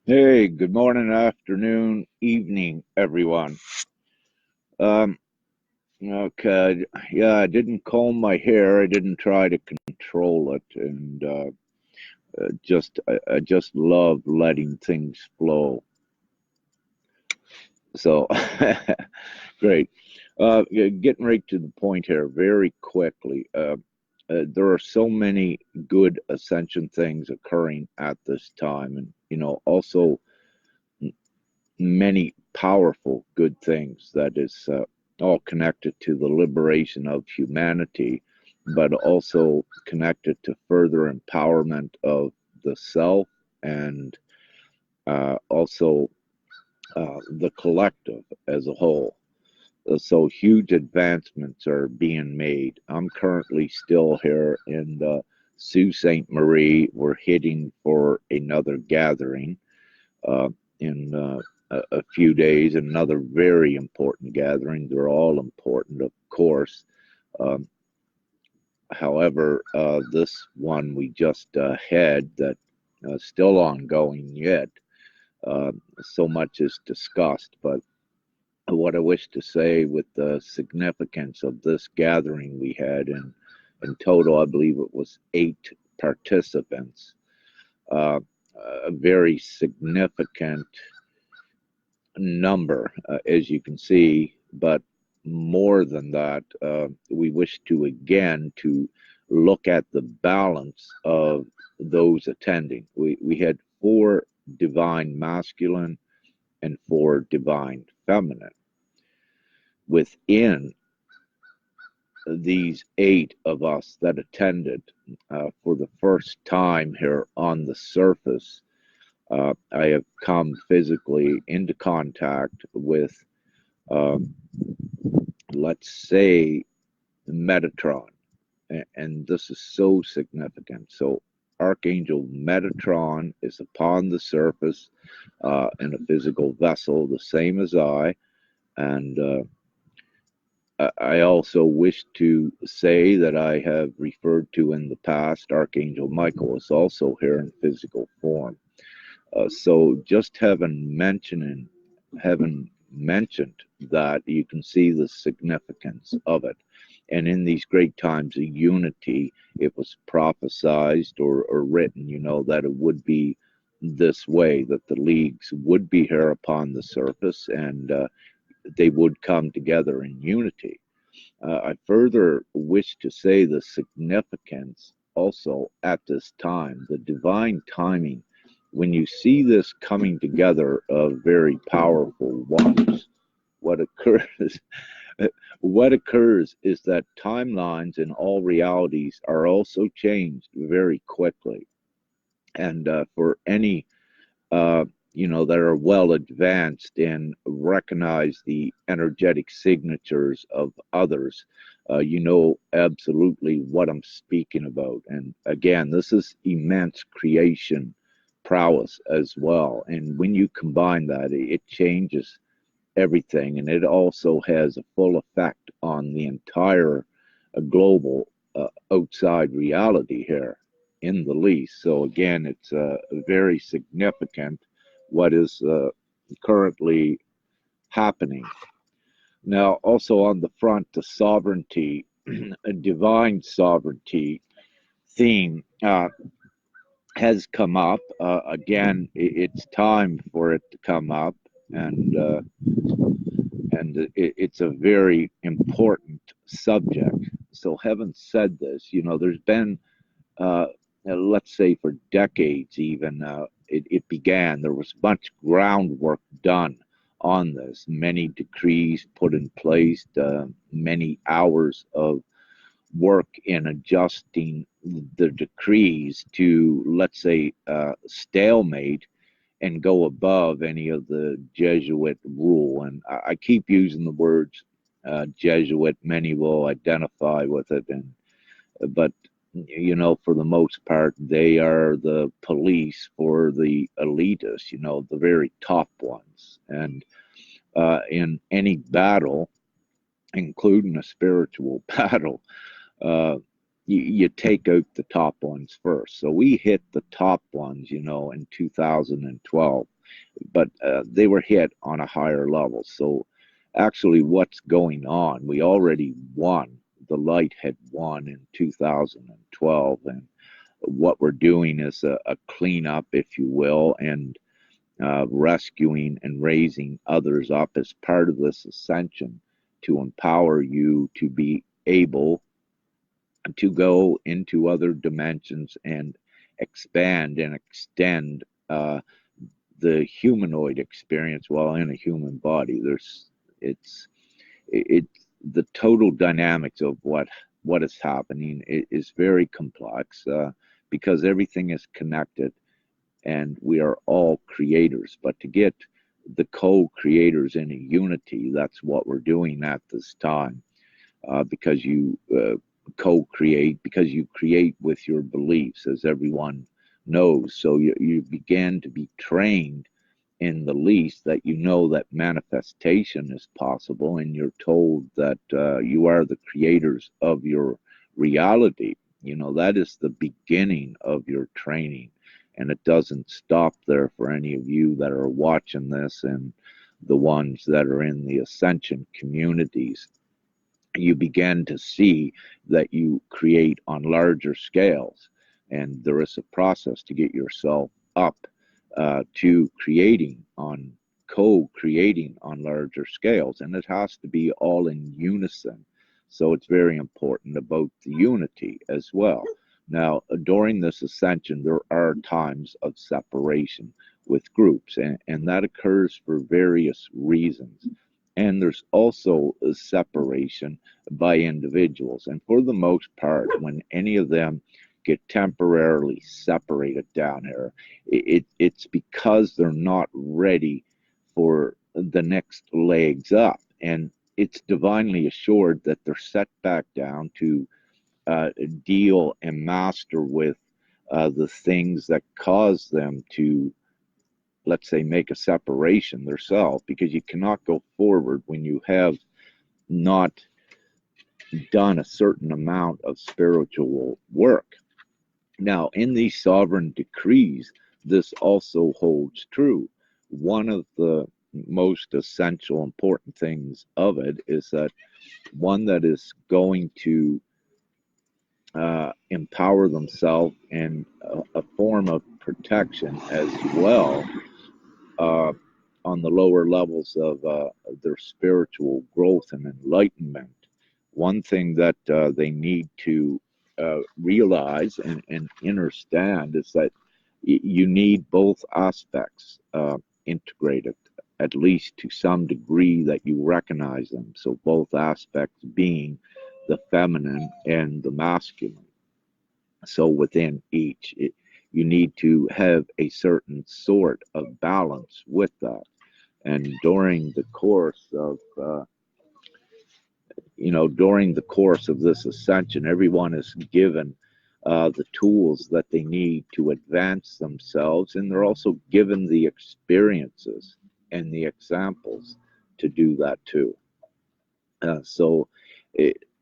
Hey, good morning, afternoon, evening, everyone. Um, okay, yeah, I didn't comb my hair. I didn't try to control it, and I just love letting things flow. So, great. Yeah, getting right to the point here, very quickly. There are so many good ascension things occurring at this time, and also many powerful good things that is all connected to the liberation of humanity, but also connected to further empowerment of the self and also the collective as a whole. So huge advancements are being made. I'm currently still here in Sault Ste. Marie. We're heading for another gathering uh, in a few days, another very important gathering. They're all important, of course. Um, However, this one we just had that still ongoing yet. Uh, so much is discussed, but what I wish to say with the significance of this gathering we had in total, I believe it was 8 participants. Uh, a very significant number, as you can see, but more than that, we wish to again to look at the balance of those attending. We had four divine masculine and four divine feminine. Within these 8 of us that attended for the first time here on the surface, I have come physically into contact with um, let's say, Metatron. And this is so significant. So, Archangel Metatron is upon the surface in a physical vessel, the same as I. And I also wish to say that I have referred to in the past, Archangel Michael is also here in physical form. So, just having mentioned that, you can see the significance of it. And in these great times of unity, it was prophesized or written, that it would be this way, that the leagues would be here upon the surface and they would come together in unity. I further wish to say the significance also at this time, the divine timing. When you see this coming together of very powerful ones, what occurs what occurs is that timelines in all realities are also changed very quickly. And for any uh, that are well advanced and recognize the energetic signatures of others, you know absolutely what I'm speaking about. And again, this is immense creation prowess as well. And when you combine that, it changes everything, and it also has a full effect on the entire global outside reality here in the least. So again, it's very significant what is currently happening. Now, also on the front, the sovereignty, a divine sovereignty theme has come up. Again, it's time for it to come up, and it's a very important subject. So, having said this, there's been, uh, let's say, for decades even, it began. There was much groundwork done on this, many decrees put in place, many hours of work in adjusting the decrees to, let's say, stalemate and go above any of the Jesuit rule. And I keep using the words Jesuit. Many will identify with it, but for the most part, they are the police for the elitists. The very top ones. And in any battle, including a spiritual battle, uh, you take out the top ones first. So we hit the top ones, in 2012. but they were hit on a higher level. So actually what's going on, we already won. The light had won in 2012, and what we're doing is a cleanup, if you will, and rescuing and raising others up as part of this ascension to empower you to be able to go into other dimensions and expand and extend the humanoid experience while in a human body. It's it the total dynamics of what is happening is very complex, because everything is connected and we are all creators. But to get the co-creators in a unity, that's what we're doing at this time, because you co-create, because you create with your beliefs, as everyone knows. So you begin to be trained in the least that you know that manifestation is possible, and you're told that you are the creators of your reality. You know, that is the beginning of your training, and it doesn't stop there for any of you that are watching this and the ones that are in the Ascension communities. You begin to see that you create on larger scales, and there is a process to get yourself up to creating on co-creating on larger scales, and it has to be all in unison. So it's very important about the unity as well. Now, during this ascension, there are times of separation with groups, and that occurs for various reasons. And there's also a separation by individuals. And for the most part, when any of them get temporarily separated down here, it's because they're not ready for the next legs up. And it's divinely assured that they're set back down to deal and master with the things that cause them to, let's say, make a separation themselves, because you cannot go forward when you have not done a certain amount of spiritual work. Now, in these sovereign decrees, this also holds true. One of the most essential, important things of it is that one that is going to empower themselves in a form of protection as well, uh, on the lower levels of their spiritual growth and enlightenment. One thing that they need to realize and understand is that you need both aspects integrated, at least to some degree that you recognize them. So both aspects being the feminine and the masculine. So within each, you need to have a certain sort of balance with that. And during the course of during the course of this ascension, everyone is given the tools that they need to advance themselves, and they're also given the experiences and the examples to do that too.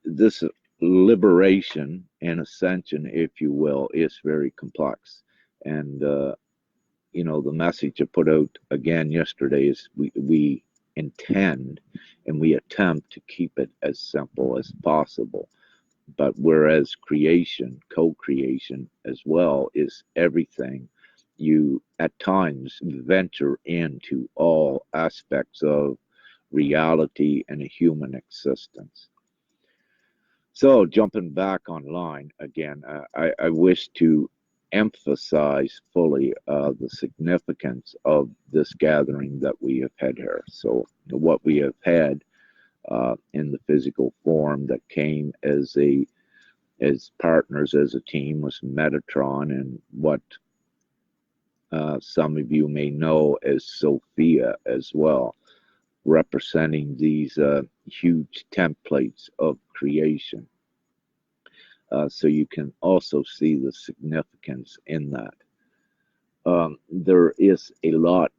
This liberation and ascension, if you will, is very complex. And the message I put out again yesterday is we intend and we attempt to keep it as simple as possible. But whereas creation, co-creation as well, is everything, you at times venture into all aspects of reality and a human existence. So jumping back online again, I wish to emphasize fully the significance of this gathering that we have had here. So what we have had in the physical form that came as partners, as a team, was Metatron, and what some of you may know as Sophia as well, representing these huge templates of creation. So you can also see the significance in that. There is a lot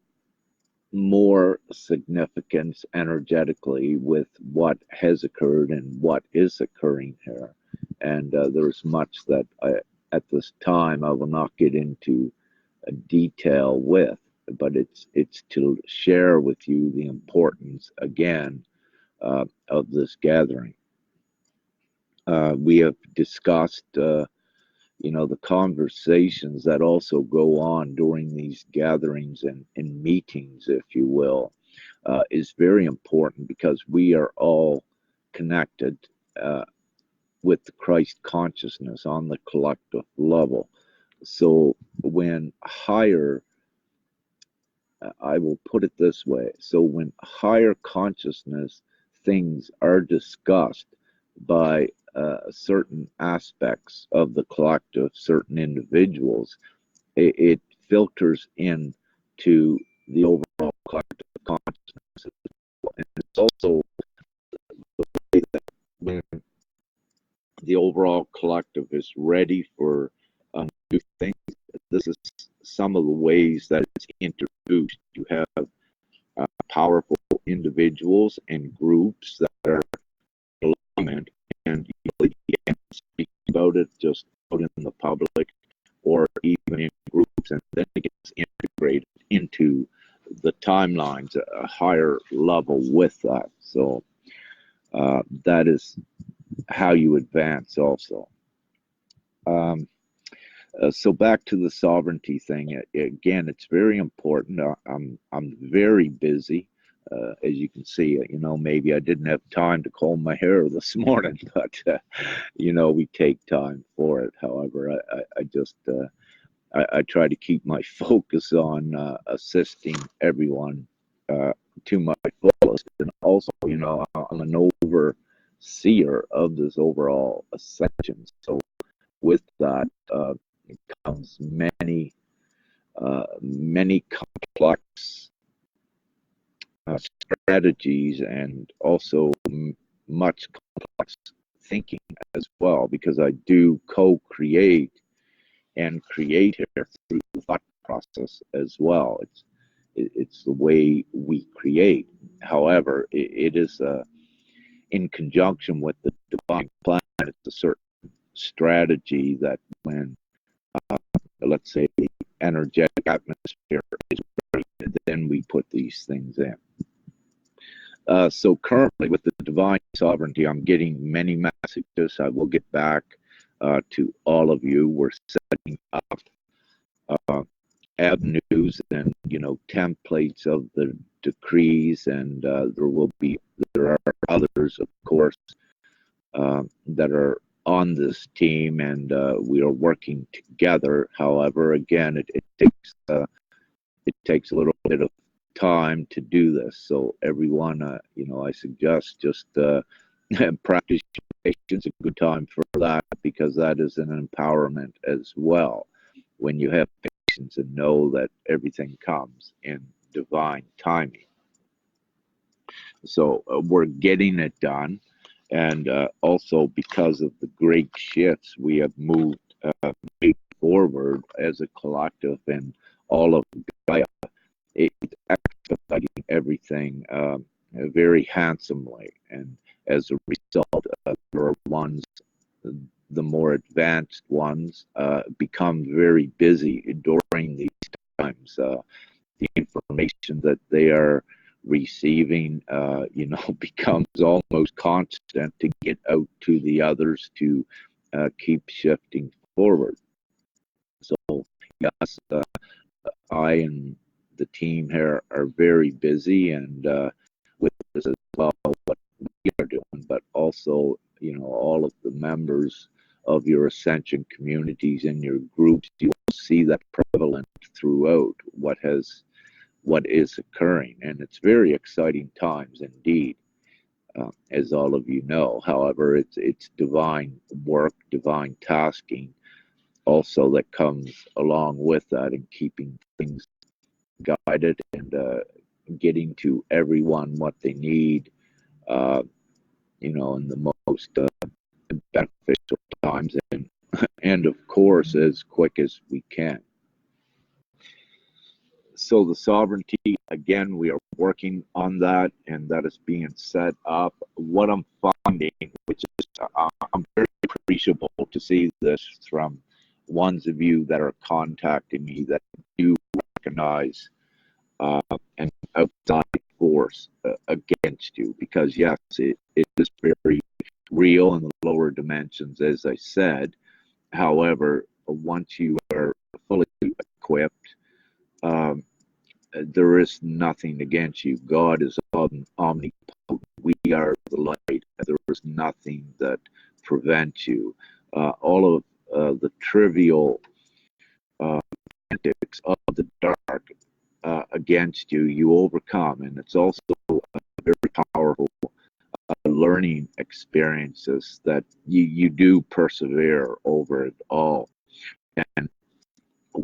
more significance energetically with what has occurred and what is occurring here. And there's much that at this time I will not get into detail with. but it's to share with you the importance again of this gathering. We have discussed, the conversations that also go on during these gatherings and meetings, if you will, is very important because we are all connected with the Christ consciousness on the collective level. So when higher, I will put it this way, so when higher consciousness things are discussed by certain aspects of the collective, certain individuals, it filters in to the overall collective consciousness. And it's also the way that when the overall collective is ready for new things, this is some of the ways that it's introduced. You have powerful individuals and groups that are in alignment, and you really can't speak about it just out in the public or even in groups, and then it gets integrated into the timelines at a higher level with that. So that is how you advance also. So back to the sovereignty thing again. It's very important. I'm very busy, as you can see. Maybe I didn't have time to comb my hair this morning, but we take time for it. However, I just I try to keep my focus on assisting everyone to my fullest, and also I'm an overseer of this overall ascension. So with that comes many complex strategies, and also much complex thinking as well, because I do co-create and create here through the thought process as well. It's the way we create. However, it is in conjunction with the divine plan. It's a certain strategy that when let's say the energetic atmosphere is right, then we put these things in. So currently with the divine sovereignty, I'm getting many messages. I will get back to all of you. We're setting up avenues and templates of the decrees, and there are others, of course, that are on this team, and we are working together. However, again, it takes a little bit of time to do this. So everyone, I suggest just practice patience. A good time for that, because that is an empowerment as well. When you have patience and know that everything comes in divine timing. So we're getting it done. And also because of the great shifts, we have moved forward as a collective, and all of Gaia. It's expediting everything very handsomely. And as a result, there are the more advanced ones, become very busy during these times. The information that they are receiving, becomes almost constant to get out to the others to keep shifting forward. So yes, I and the team here are very busy, and with this as well, what we are doing, but also all of the members of your Ascension communities and your groups, you will see that prevalent throughout what is occurring, and it's very exciting times indeed, as all of you know. However, it's divine work, divine tasking, also that comes along with that, and keeping things guided, and getting to everyone what they need, in the most beneficial times, and of course as quick as we can. So the sovereignty, again, we are working on that, and that is being set up. What I'm finding, which is I'm very appreciable to see this from ones of you that are contacting me that do recognize and outside force against you, because yes, it is very real in the lower dimensions, as I said. However, once you are fully equipped, um, there is nothing against you. God is omnipotent. We are the light. There is nothing that prevents you. All of the trivial antics of the dark against you, you overcome. And it's also very powerful learning experiences that you do persevere over it all. And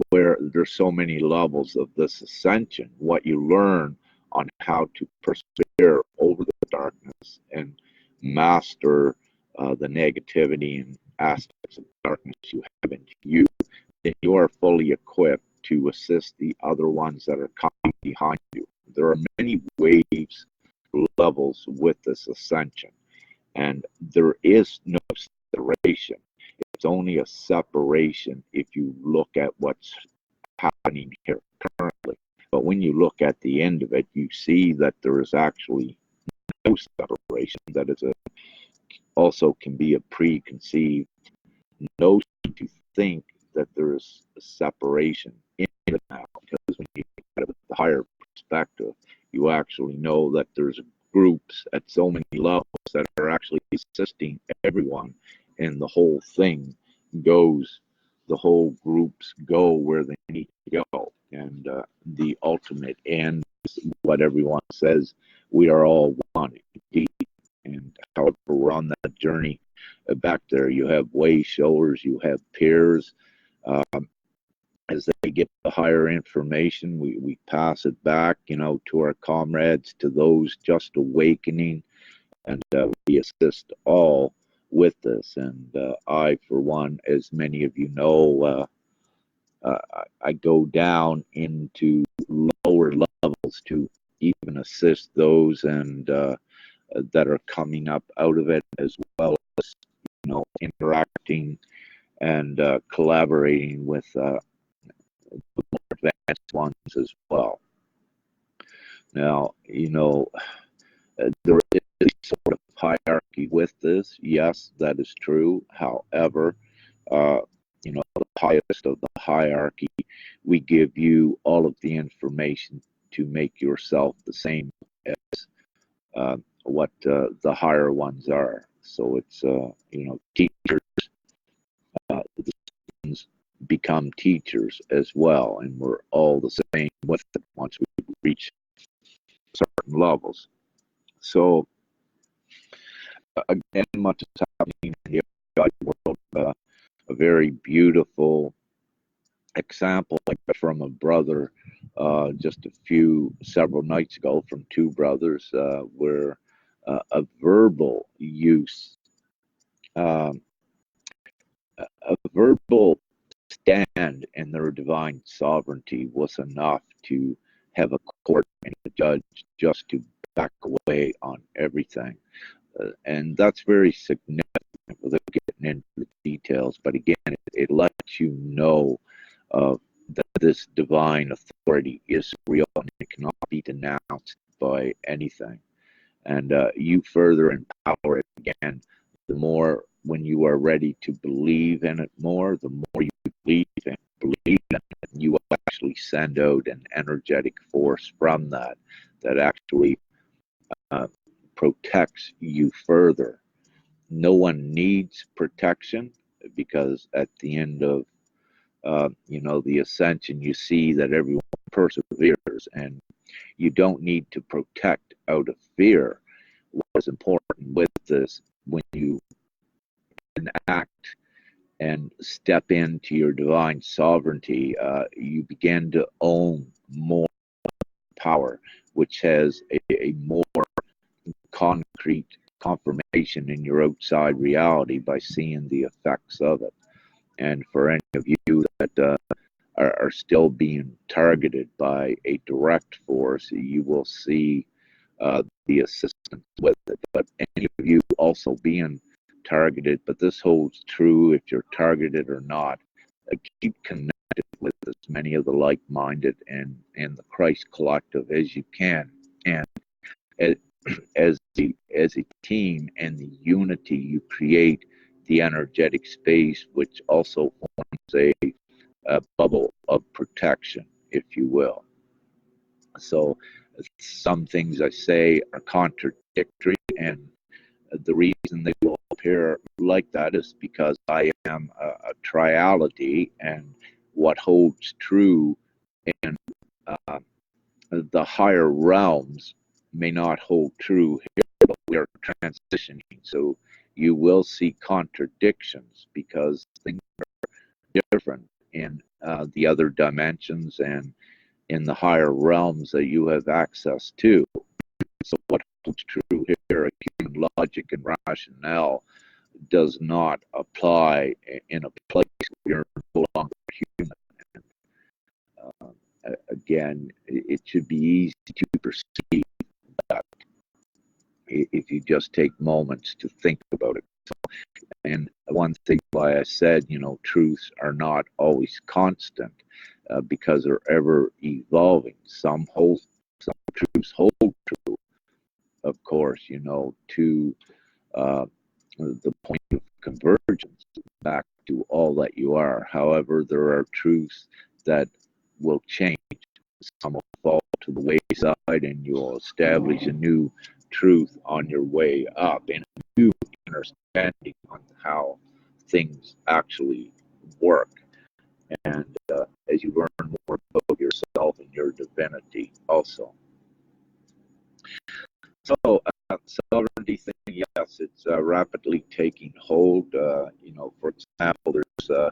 where there's so many levels of this ascension, what you learn on how to persevere over the darkness and master the negativity and aspects of darkness you have in you, then you are fully equipped to assist the other ones that are coming behind you. There are many waves, levels with this ascension, and there is no separation. It's only a separation if you look at what's happening here currently. But when you look at the end of it, you see that there is actually no separation. That is also can be a preconceived notion to think that there is a separation in it now. Because when you look at it with the higher perspective, you actually know that there's groups at so many levels that are actually assisting everyone, and the whole thing goes, the whole groups go where they need to go. And the ultimate end is what everyone says, we are all one indeed. And however, we're on that journey back there. You have way showers, you have peers. As they get the higher information, we pass it back, to our comrades, to those just awakening, and we assist all with this. And I, for one, as many of you know, I go down into lower levels to even assist those and that are coming up out of it, as well as interacting and collaborating with more advanced ones as well. Now, there is a sort of hierarchy with this. Yes, that is true. However, the highest of the hierarchy, we give you all of the information to make yourself the same as what the higher ones are. So it's, teachers, the students become teachers as well, and we're all the same with it once we reach certain levels. So again, much is happening in the outside world. A very beautiful example from a brother just several nights ago, from two brothers, where a verbal use, a verbal stand in their divine sovereignty was enough to have a court and a judge just to back away on everything. And that's very significant without getting into the details. But again, it lets you know that this divine authority is real and it cannot be denounced by anything. And you further empower it again. The more, when you are ready to believe in it more, the more you believe in it, you will actually send out an energetic force from that actually protects you further. No one needs protection, because at the end of the ascension, you see that everyone perseveres, and you don't need to protect out of fear. What is important with this, when you enact and step into your divine sovereignty, you begin to own more power, which has a more concrete confirmation in your outside reality by seeing the effects of it. And for any of you that are still being targeted by a direct force, you will see the assistance with it. But any of you also being targeted, but this holds true if you're targeted or not, keep connecting with as many of the like-minded and the Christ collective as you can, and as as a team and the unity you create the energetic space, which also forms a bubble of protection, if you will. So some things I say are contradictory, and the reason they will appear like that is because I am a triality, and what holds true in uh, the higher realms may not hold true here, but we are transitioning. So you will see contradictions because things are different in the other dimensions and in the higher realms that you have access to. So what holds true here, human logic and rationale, does not apply in a place where you're no longer human. Again, it should be easy to perceive that if you just take moments to think about it. And one thing why I said, truths are not always constant because they're ever evolving. Some truths hold true, of course, to the point of convergence back to all that you are. However, there are truths that will change. Some will fall to the wayside, and you'll establish a new truth on your way up, and a new understanding on how things actually work. And as you learn more about yourself and your divinity, also. So, sovereignty thing, yes, it's rapidly taking hold. For example, there's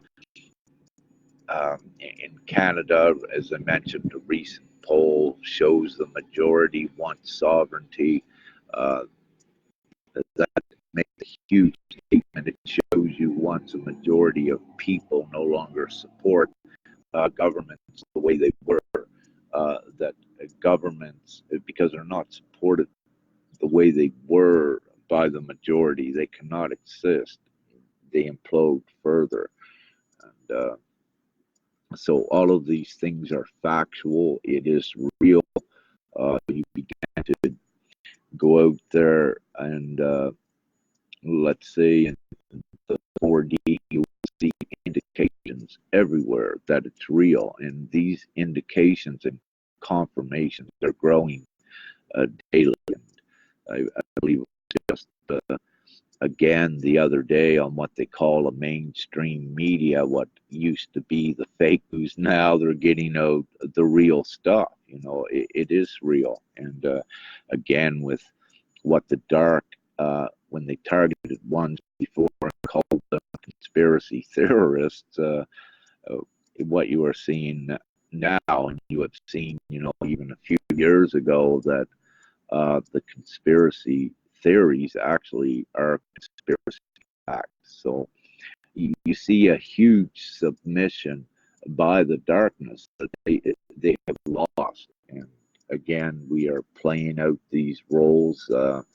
in Canada, as I mentioned, a recent poll shows the majority want sovereignty. Uh, that makes a huge statement. It shows you once a majority of people no longer support governments the way they were. That governments, because they're not supported the way they were by the majority, they cannot exist. They implode further. And so all of these things are factual. It is real. You began to go out there and let's say in the 4D, you will see indications everywhere that it's real. And these indications and confirmations are growing daily. And I believe it was just again the other day on what they call a mainstream media, what used to be the fake news. Now they're getting out the real stuff. It is real. And again, with what the dark, when they targeted ones before and called them conspiracy theorists, what you are seeing now, and you have seen, even a few years ago, that the conspiracy theories actually are conspiracy facts. So you see a huge submission by the darkness that they have lost. And again, we are playing out these roles. The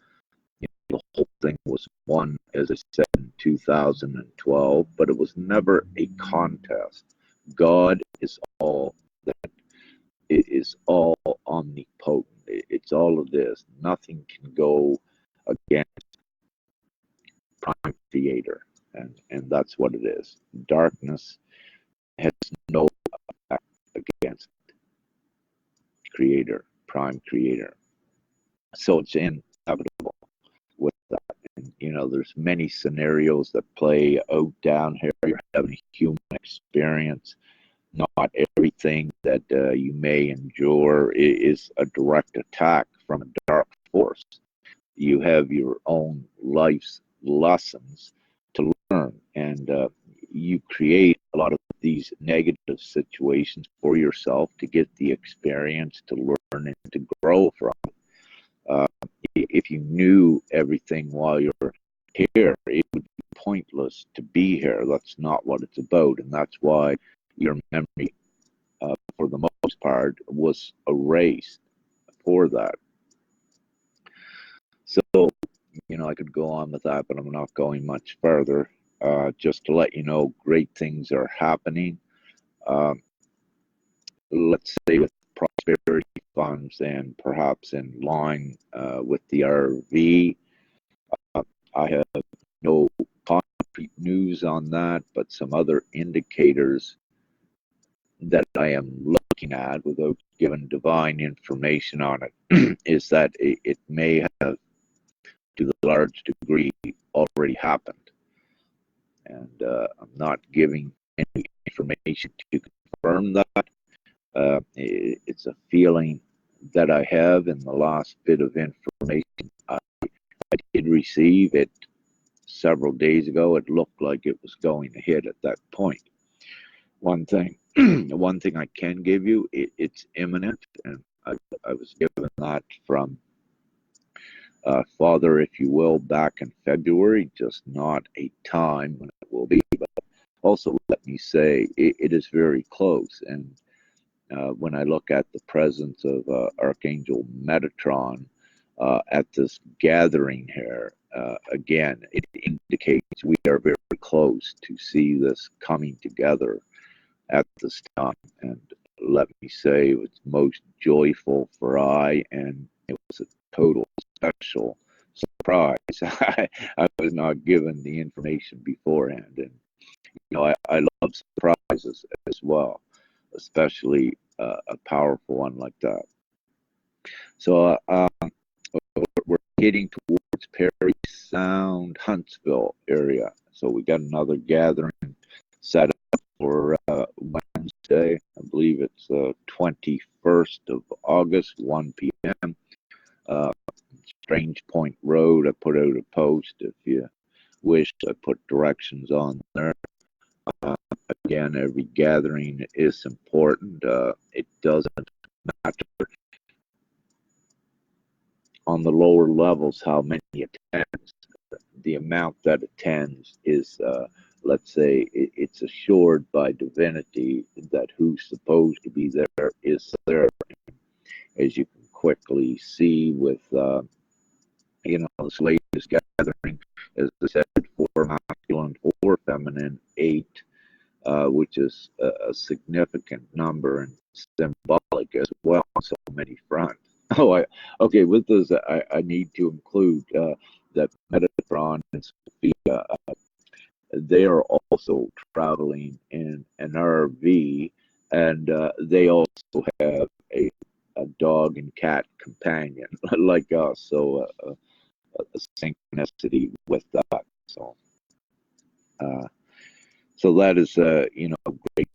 whole thing was won, as I said, in 2012, but it was never a contest. God is all that. It is all omnipotent. It's all of this. Nothing can go against Prime Creator, and that's what it is. Darkness has no effect against Creator, Prime Creator. So it's inevitable with that. And there's many scenarios that play out down here. You're having a human experience. Not everything that you may endure is a direct attack from a dark force. You have your own life's lessons to learn, and you create a lot of these negative situations for yourself to get the experience, to learn, and to grow from it. If you knew everything while you're here, it would be pointless to be here. That's not what it's about, and that's why your memory, for the most part, was erased for that. So, I could go on with that, but I'm not going much further. Just to let you know, great things are happening. um, let's say with prosperity funds and perhaps in line with the RV. I have no concrete news on that, but some other indicators that I am looking at without giving divine information on it is that it may have, to the large degree, already happened. And I'm not giving any information to confirm that. It's a feeling that I have in the last bit of information I did receive it several days ago. It looked like it was going to hit at that point. One thing, one thing I can give you, it's imminent, and I was given that from Father, if you will, back in February, just not a time when it will be. But also, let me say, it is very close. And when I look at the presence of Archangel Metatron at this gathering here, again, it indicates we are very close to see this coming together at this time. And let me say, it was most joyful for I, and it was a total special surprise. I was not given the information beforehand, and I love surprises as well, especially a powerful one like that. So we're heading towards Perry Sound, Huntsville area. So we got another gathering set up for Wednesday. I believe it's 21st of August, 1 p.m. Strange Point Road. I put out a post. If you wish, I put directions on there. Again, every gathering is important. It doesn't matter on the lower levels how many attends. The amount that attends is, let's say, it's assured by divinity that who's supposed to be there is there. As you can quickly see with, this latest gathering, as I said, 4 masculine, 4 feminine, 8, which is a significant number and symbolic as well on so many fronts. Okay. With this, I need to include that Metatron and Sophia, they are also traveling in an RV, and they also have a dog and cat companion like us. So a synchronicity with that. So that is great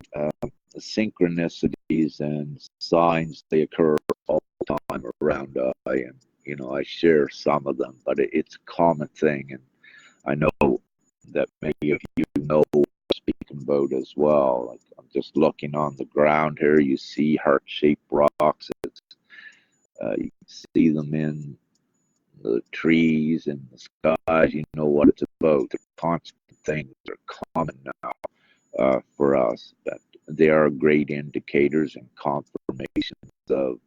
synchronicities and signs. They occur all the time around I, and I share some of them, but it's a common thing, and I know that many of you know what I'm speaking about as well. Like, I'm just looking on the ground here. You see heart-shaped rocks. You can see them in the trees and the skies. You know what it's about. They're constant things. They're common now for us. That they are great indicators and confirmations of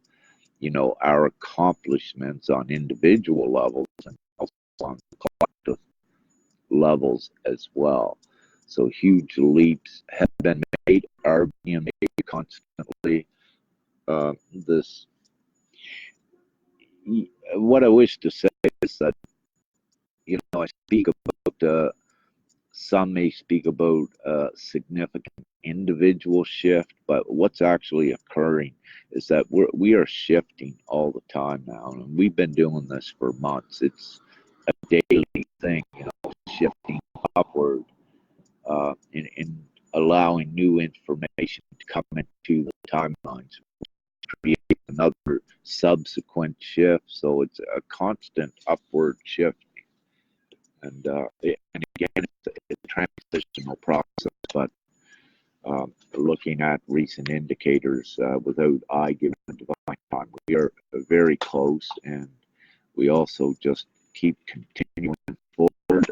our accomplishments on individual levels and also on collective levels as well. So huge leaps have been made, are being made constantly. This, what I wish to say is that I speak about. Some may speak about a significant individual shift, but what's actually occurring is that we are shifting all the time now, and we've been doing this for months. It's a daily thing, shifting upward and allowing new information to come into the timelines, create another subsequent shift. So it's a constant upward shift. And again, it's a transitional process, but looking at recent indicators without I giving divine time, we are very close, and we also just keep continuing forward.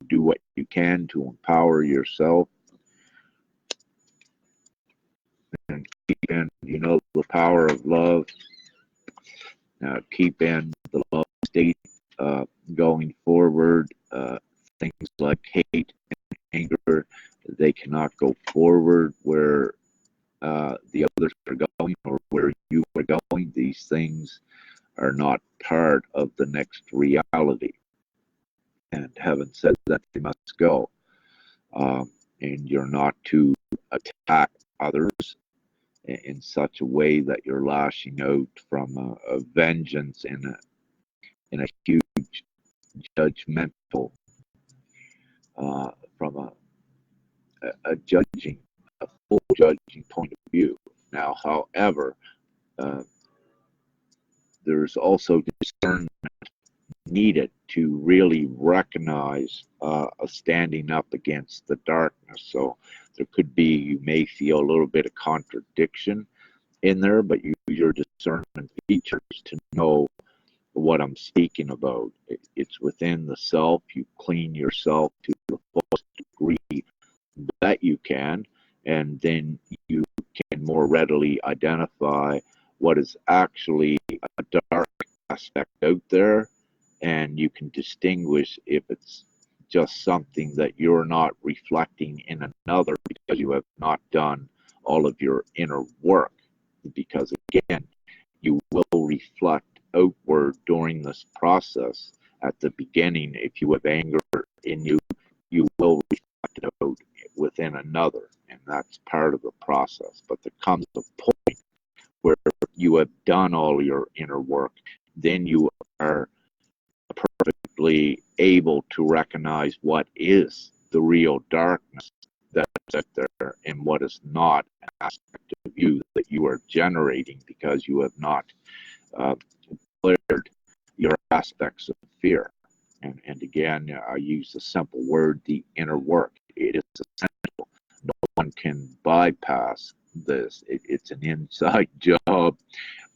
Do what you can to empower yourself and keep in, the power of love. Keep in the love state going forward. Things like hate and anger They cannot go forward where the others are going or where you are going. These things are not part of the next reality. And having said that, they must go. And you're not to attack others in such a way that you're lashing out from a vengeance in a huge judgmental, from a judging, a full judging point of view. Now, however, there's also discernment needed to really recognize a standing up against the darkness. So there could be, you may feel a little bit of contradiction in there, but use your discernment features to know what I'm speaking about. It's within the self. You clean yourself to the fullest degree that you can, and then you can more readily identify what is actually a dark aspect out there, and you can distinguish if it's just something that you're not reflecting in another because you have not done all of your inner work. Because again, you will reflect outward during this process. At the beginning, if you have anger in you, you will reflect it out within another, and that's part of the process. But there comes a point where you have done all your inner work, then you are perfectly able to recognize what is the real darkness that's out there and what is not an aspect of you that you are generating because you have not cleared your aspects of fear. And again, I use the simple word, the inner work. It is essential. No one can bypass this. It's an inside job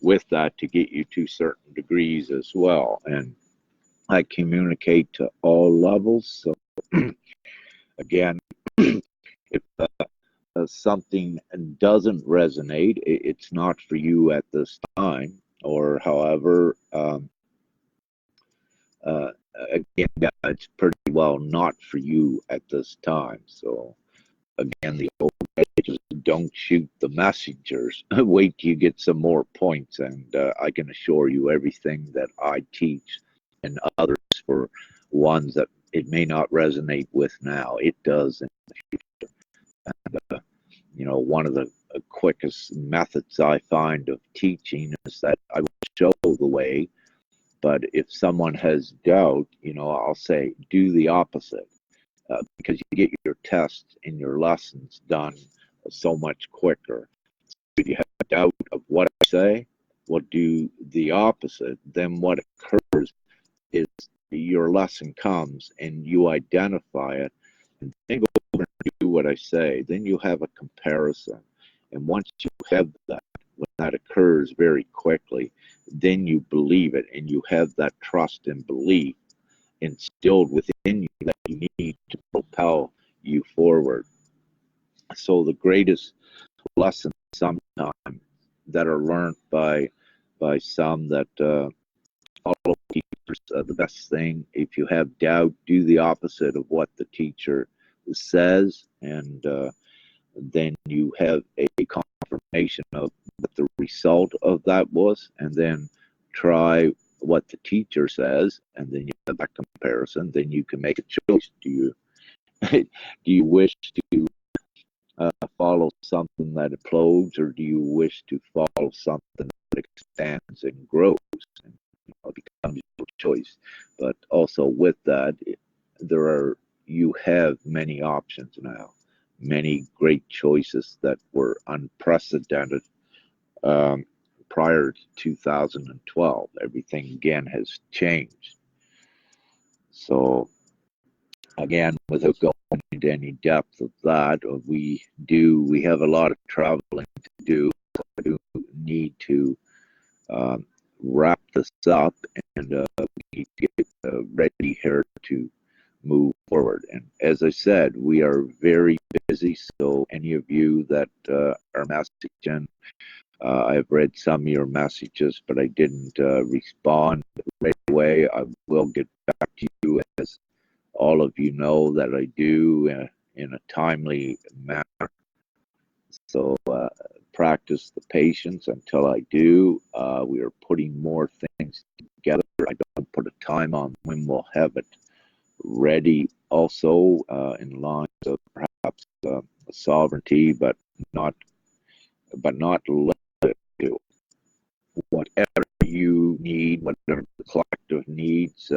with that to get you to certain degrees as well. And I communicate to all levels. So again, if something doesn't resonate, it's not for you at this time, or however, again, it's pretty well not for you at this time. So again, the old adage is don't shoot the messengers. Wait till you get some more points, and I can assure you everything that I teach and others, for ones that it may not resonate with now, it does in the future. And one of the quickest methods I find of teaching is that I will show the way, but if someone has doubt, I'll say do the opposite, because you get your tests and your lessons done so much quicker. If you have doubt of what I say, well, do the opposite. Then what occurs is your lesson comes and you identify it, and then go over and do what I say. Then you have a comparison. And once you have that, when that occurs very quickly, then you believe it, and you have that trust and belief instilled within you that you need to propel you forward. So the greatest lessons sometimes that are learned by some that follow teachers, the best thing, if you have doubt, do the opposite of what the teacher says, and then you have a confirmation of what the result of that was, and then try what the teacher says, and then you have that comparison. Then you can make a choice. Do you wish to follow something that implodes, or do you wish to follow something that expands and grows? And, it becomes your choice. But also with that, you have many options now, many great choices that were unprecedented prior to 2012. Everything again has changed. So again, without going into any depth of that, we have a lot of traveling to do. So I do need to wrap this up, and we need to get ready here to move forward. And as I said, we are very busy. So any of you that are messaging, I've read some of your messages, but I didn't respond right away. I will get back to you, as all of you know that I do, in a timely manner. So practice the patience until I do. We are putting more things together. I don't put a time on when we'll have it ready. Also, in lines of perhaps sovereignty, but not limited to whatever you need, whatever the collective needs.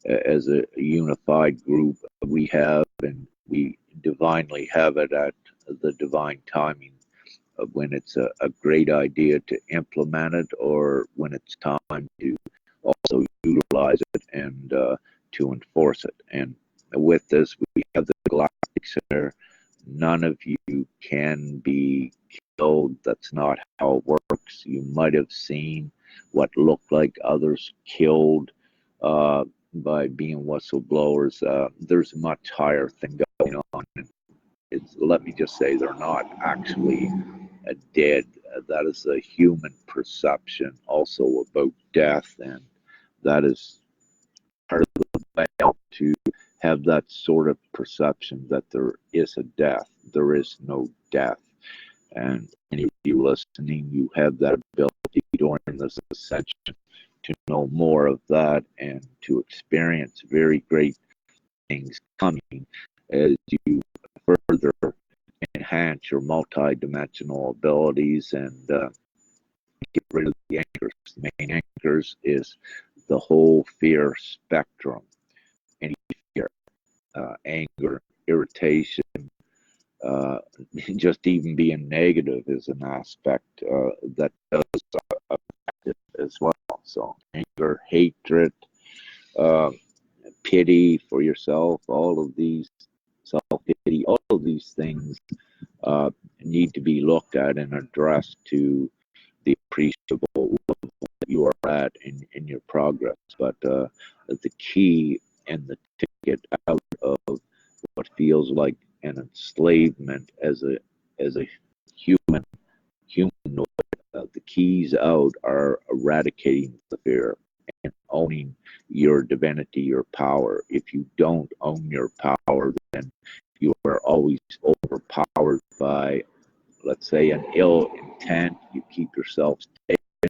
As a unified group, we have, and we divinely have it at the divine timing of when it's a great idea to implement it, or when it's time to also utilize it and to enforce it. And with this, we have the galactic center. None of you can be killed. That's not how it works. You might have seen what looked like others killed by being whistleblowers. There's a much higher thing going on. Let me just say, they're not actually dead. That is a human perception also about death, and that is part of the veil to have that sort of perception that there is a death. There is no death. And any of you listening, you have that ability during this ascension to know more of that and to experience very great things coming as you further enhance your multi-dimensional abilities and get rid of the anchors. The main anchors is the whole fear spectrum. Any fear, anger, irritation, just even being negative is an aspect that does affect it as well. So anger, hatred, pity for yourself, all of these, self-pity, all of these things need to be looked at and addressed to the appreciable level that you are at in your progress. But the key and the ticket out of what feels like an enslavement as a humanoid, the keys out are eradicating the fear and owning your divinity, your power. If you don't own your power, then you are always overpowered by, let's say, an ill intent. You keep yourself taken.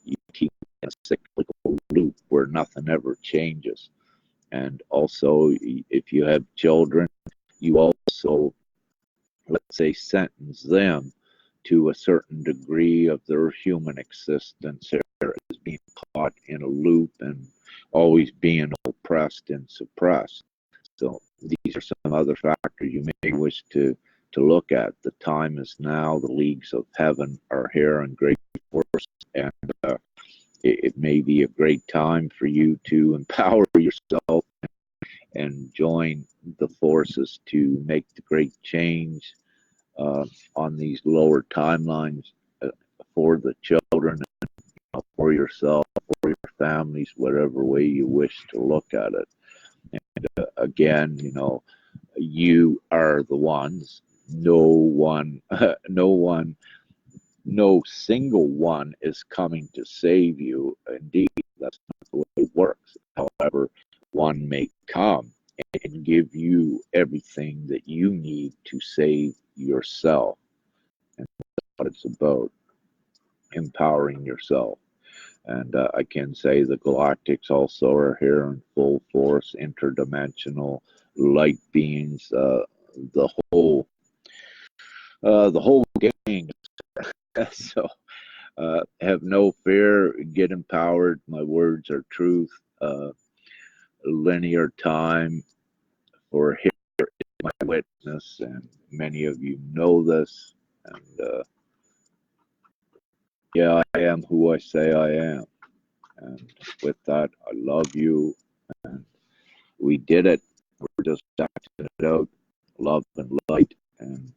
You keep in a cyclical loop where nothing ever changes. And also, if you have children, you also, let's say, sentence them to a certain degree of their human existence as being caught in a loop and always being oppressed and suppressed. So these are some other factors you may wish to look at. The time is now. The leagues of heaven are here in great force, and it may be a great time for you to empower yourself and join the forces to make the great change on these lower timelines for the children, for yourself, for your families, whatever way you wish to look at it. And again, you are the ones. No single one is coming to save you. Indeed, that's not the way it works. However, one may come and give you everything that you need to save yourself. And that's what it's about, empowering yourself. And I can say the galactics also are here in full force, interdimensional light beings, the whole gang. So have no fear, get empowered. My words are truth. Linear time for here is my witness, and many of you know this. And yeah, I am who I say I am. And with that, I love you. And we did it. We're just acting it out. Love and light and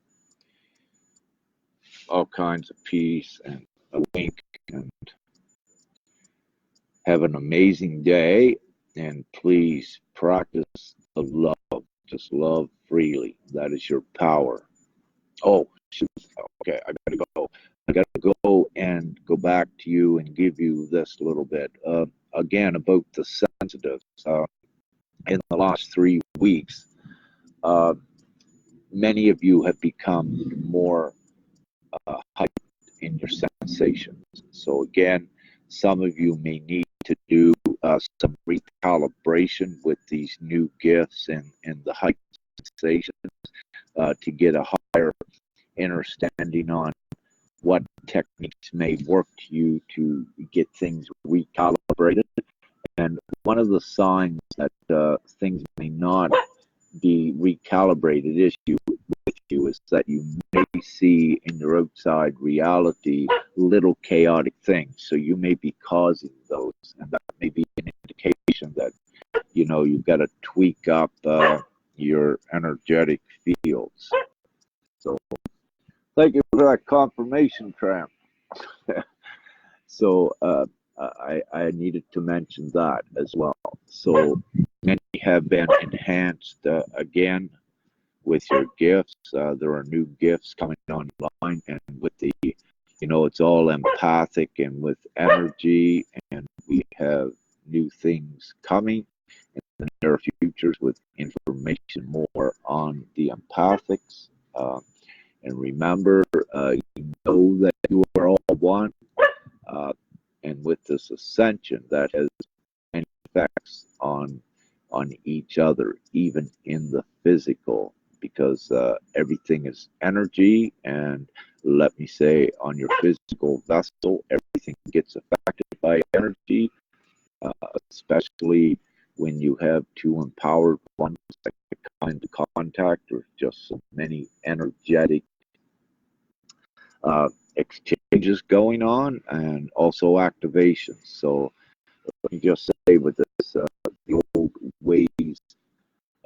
all kinds of peace and a wink. And have an amazing day. And please practice the love. Just love freely. That is your power. Oh, shoot. Okay, I gotta go. I gotta go and go back to you and give you this little bit. Again, about the sensitives. In the last 3 weeks, many of you have become more heightened in your sensations. So again, some of you may need to do some recalibration with these new gifts and the heightened sensations to get a higher understanding on what techniques may work to you to get things recalibrated. And one of the signs that things may not be recalibrated with you is that you may see in your outside reality little chaotic things. So you may be causing those, and that may be an indication that you've got to tweak up your energetic fields. So thank you for that confirmation, Tramp. So I needed to mention that as well. So many have been enhanced again with your gifts. There are new gifts coming online, and with the, it's all empathic and with energy, and we have new things coming in the near futures with information more on the empathics. And remember, you know that you are all one. And with this ascension, that has many effects on each other, even in the physical, because everything is energy. And let me say, on your physical vessel, everything gets affected by energy, especially when you have two empowered ones that come into contact. There's just so many energetic exchanges going on, and also activations. So let me just say with this, the old ways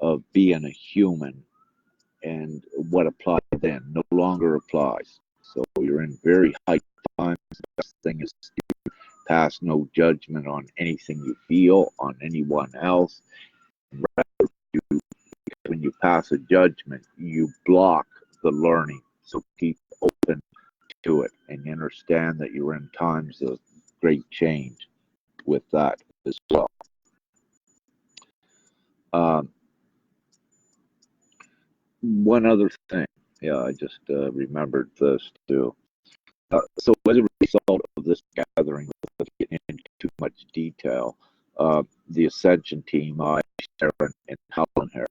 of being a human and what applied then no longer applies. So you're in very high times. The best thing is to pass no judgment on anything you feel, on anyone else. And rather, when you pass a judgment, you block the learning. So keep open to it and understand that you're in times of great change with that as well. One other thing, I just remembered this too. So as a result of this gathering, without getting into too much detail, the Ascension team, I, Sharon, and Helen here,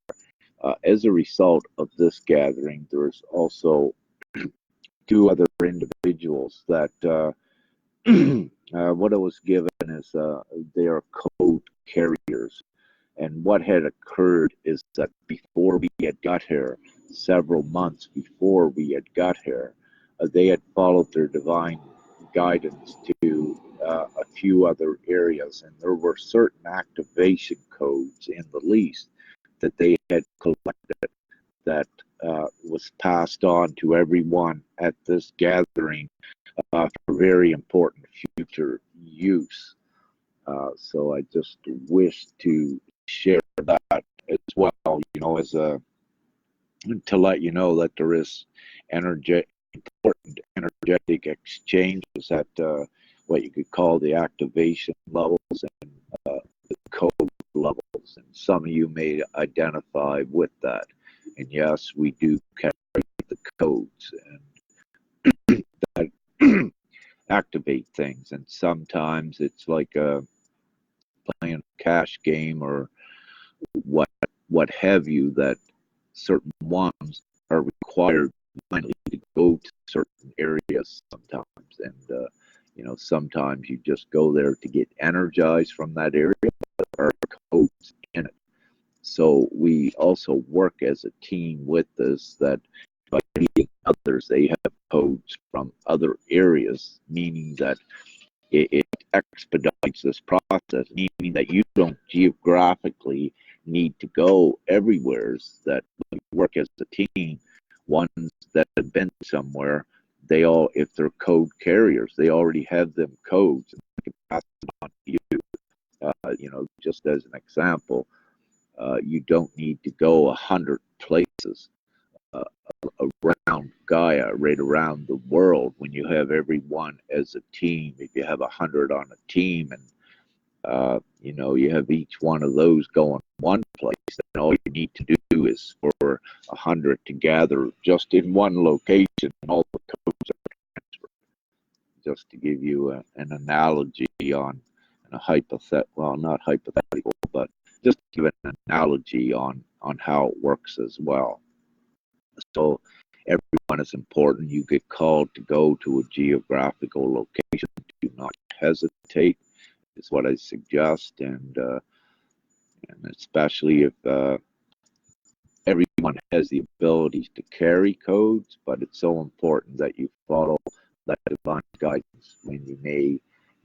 as a result of this gathering, there's also two other individuals that what I was given is they are code carriers. And what had occurred is that before we had got here, several months before we had got here, they had followed their divine guidance to a few other areas. And there were certain activation codes in the least that they had collected that was passed on to everyone at this gathering for very important future use. So I just wish to share that as well, as to let you know that there is important energetic exchanges at what you could call the activation levels and the code levels, and some of you may identify with that. And yes, we do carry the codes and that activate things, and sometimes it's like playing a cash game or what have you, that certain ones are required finally to go to certain areas sometimes, and sometimes you just go there to get energized from that area, but there are codes in it. So we also work as a team with this, that by meeting others, they have codes from other areas, meaning that it expedites this process, meaning that you don't geographically need to go everywhere. That when you work as a team, ones that have been somewhere, they all, if they're code carriers, they already have them codes and they can pass it on to you. Just as an example, you don't need to go 100 places around Gaia, right around the world, when you have everyone as a team. If you have 100 on a team and You know, you have each one of those going one place, and all you need to do is for 100 to gather just in one location, and all the codes are transferred. Just to give you an analogy on a hypothetical, well, not hypothetical, but just to give an analogy on how it works as well. So everyone is important. You get called to go to a geographical location. Do not hesitate, is what I suggest, and especially if everyone has the abilities to carry codes, but it's so important that you follow that divine guidance when you may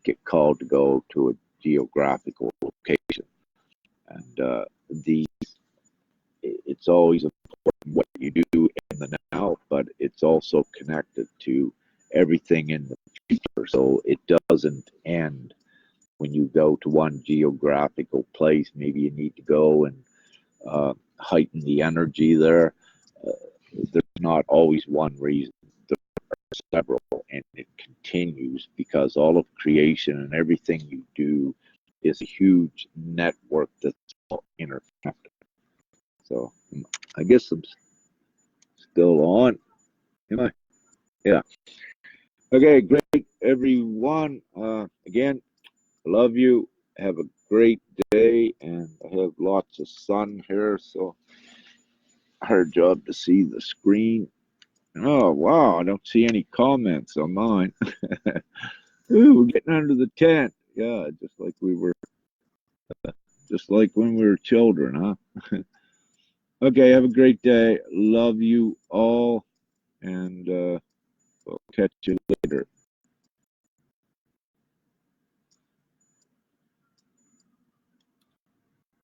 get called to go to a geographical location. And it's always important what you do in the now, but it's also connected to everything in the future. So it doesn't end when you go to one geographical place. Maybe you need to go and heighten the energy there. Uh, there's not always one reason. There are several, and it continues because all of creation and everything you do is a huge network that's all interconnected. So I guess I'm still on. Am I? Yeah. Okay, great, everyone. Again, love you. Have a great day, and I have lots of sun here, so hard job to see the screen. Oh, wow, I don't see any comments on mine. Ooh, we're getting under the tent. Yeah, just like when we were children, huh? Okay, have a great day. Love you all, and we'll catch you later.